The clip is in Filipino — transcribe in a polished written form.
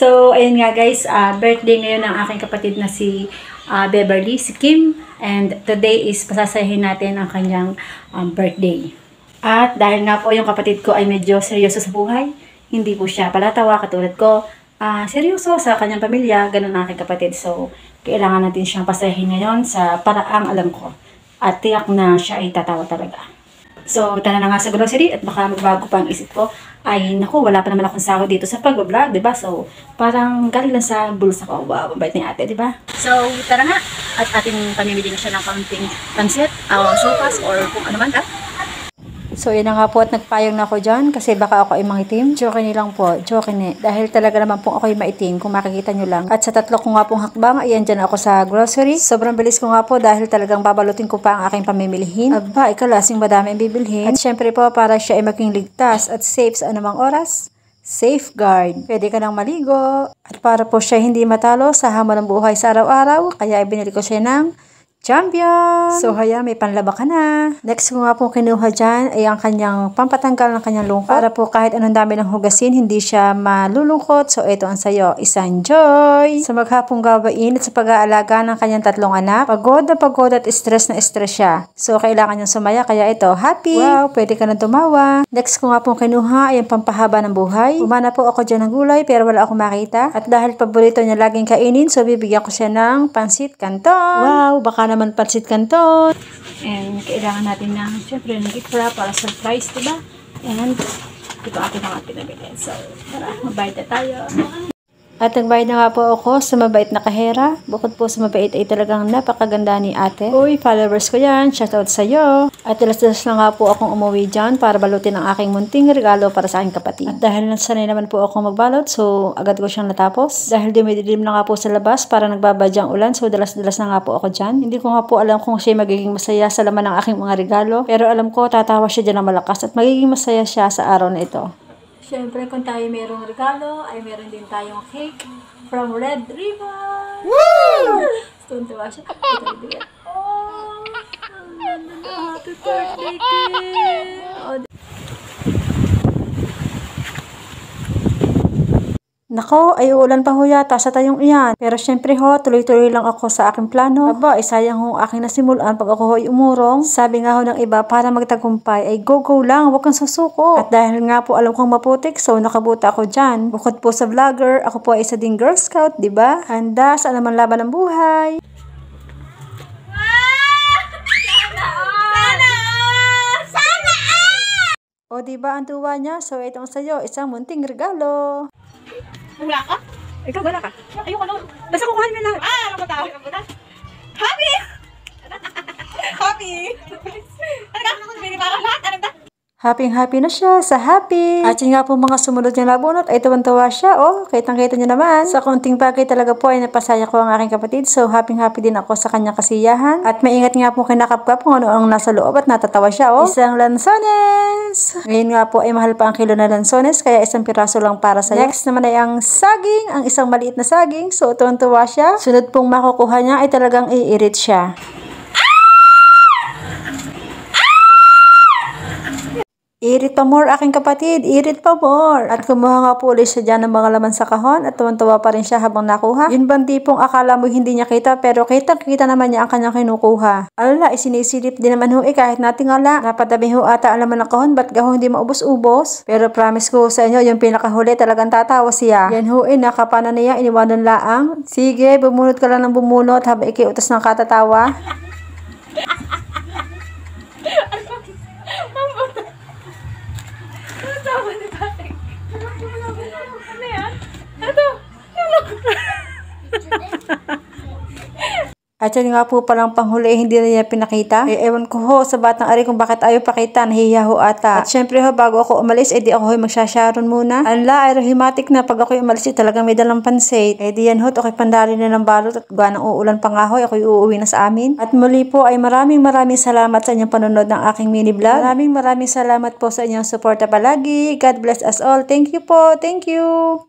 So, ayun nga guys, birthday ngayon ng aking kapatid na si Beverly, si Kim. And today is pasasayahin natin ang kanyang birthday. At dahil nga po yung kapatid ko ay medyo seryoso sa buhay, hindi po siya palatawa katulad ko. Seryoso sa kanyang pamilya, ganun ang aking kapatid. So, kailangan natin siyang pasayahin ngayon sa paraang alam ko. At tiyak na siya ay tatawa talaga. So, tara na nga sa grocery at baka magbago pa ang isip ko. Ay, naku, wala pa naman akong sahod dito sa pag-vlog, diba? So, parang galing lang sa bulsa ko. Wow, mabait ni ate, diba? So, tara nga. At ating pamimili na siya ng kaunting pansit, sopas, or kung ano man. So, yun na nga po at nagpayong na ako dyan kasi baka ako ay mangitim. Joke ni lang po, joke ni. Dahil talaga naman po ako ay maitim kung makikita nyo lang. At sa tatlo ko nga pong hakbang, ayan dyan ako sa grocery. Sobrang bilis ko nga po dahil talagang babalutin ko pa ang aking pamimilihin. Aba, ikalasing madami ang bibilhin. At syempre po para siya ay maging ligtas at safe sa anumang oras. Safeguard. Pwede ka nang maligo. At para po siya hindi matalo sa hamon ng buhay sa araw-araw, kaya ibinili ko siya ng champion! So, haya, may panlaba ka na. Next ko nga po kinuha dyan ay ang kanyang pampatanggal ng kanyang lungkot. Para po kahit anong dami ng hugasin, hindi siya malulungkot. So, ito ang sayo. Isang joy! Sa maghapong gawain at sa pag-aalaga ng kanyang tatlong anak, pagod na pagod at stress na stress siya. So, kailangan niyang sumaya. Kaya ito, happy! Wow, pwede ka nang tumawa. Next ko nga po kinuha ay ang pampahaba ng buhay. Umana po ako dyan ng gulay pero wala akong makita. At dahil paborito niya laging kainin, so bibigyan ko siya ng pansit canton. Wow, baka naman pansit canton. And kailangan natin ng syempre ng ipra para surprise, diba? And ito atin ang ating nabili. So, tara, mabayad na tayo. At nagbayad na nga po ako sa mabait na kahera. Bukod po sa mabait ay talagang napakaganda ni ate. Uy, followers ko yan. Shoutout sa'yo. At dalas-dalas na nga po akong umuwi dyan para balutin ang aking munting regalo para sa aking kapatid. At dahil nasanay naman po akong magbalot, so agad ko siyang natapos. Dahil dumidilim na nga po sa labas para nagbabadyang ulan, so dalas-dalas na nga po ako dyan. Hindi ko nga po alam kung siya magiging masaya sa laman ng aking mga regalo. Pero alam ko, tatawa siya dyan ng malakas at magiging masaya siya sa araw na ito. Siyempre, kung tayo mayroong regalo, ay meron din tayong cake from Red Ribbon! Woo! Tuntua siya. Ito bigyan. Oh! Ang ganda na. Happy birthday, cake! Oh, nako, ay uulan pa ho yata sa tayong iyan. Pero syempre ho, tuloy-tuloy lang ako sa aking plano. Aba, sayang ho aking nasimulan pag ako ho ay umurong. Sabi nga ho ng iba, para magtagumpay ay go-go lang, huwag kang susuko. At dahil nga po alam kong maputik, so nakabuta ako dyan. Bukod po sa vlogger, ako po ay isa ding Girl Scout, diba? Handa sa naman laban ng buhay. O diba ang tuwa niya? So itong sa'yo, isang munting regalo. Wala ka? Ikaw, wala ka? Ayoko na. Basta kukuhanin mo na. Ano ba tawag? Happy! Happy! Ano ka? Bili pa ako lahat? Ano ba? Happy na siya sa happy. At yun nga po mga sumunod niya nabunot ay tuwan-tuwa siya. Oh, kitang-kita niyo naman. Sa konting bagay talaga po ay napasaya ko ang aking kapatid. So happy din ako sa kanyang kasiyahan. At maingat nga po kinakapkap kung ano ang nasa loob at natatawa siya. Oh, isang lansones. Ngayon nga po ay mahal pa ang kilo na lansones kaya isang piraso lang para sa next naman ay ang saging. Ang isang maliit na saging. So tuwan-tuwa siya. Sunod pong makukuha niya ay talagang iirit siya. Irit pa more aking kapatid, irit pa more. At kumuha nga po ulit siya dyan ng mga laman sa kahon at tuwan-tuwa pa rin siya habang nakuha. Yun bang tipong akala mo hindi niya kita pero kita naman niya ang kanyang kinukuha. Alala, isinisilip din naman ho kahit natingala. Napatabi ho ata ang laman ng kahon, ba't gaho hindi maubos-ubos? Pero promise ko sa inyo, yung pinakahuli talagang tatawa siya. Yan ho nakapana niya, iniwanan laang. Sige, bumunot ka lang ng bumunot habang ikiutos ng katatawa. Ano yan? Ito! At yan nga po palang panghuli, hindi na niya pinakita. Ewan ko ho sa batang ari kung bakit ayaw pakita, nahihiya ho ata. At syempre ho, bago ako umalis, edi ako ho magsasharon muna. Anla, aerohimatic na pag ako umalis, talagang may dalang pansit. Edi yan ho, ako'y pandali na ng balot at ganang uulan pa nga ho, ako'y uuwi na sa amin. At muli po ay maraming salamat sa inyong panonood ng aking mini vlog. Maraming salamat po sa inyong suporta palagi. God bless us all. Thank you po. Thank you.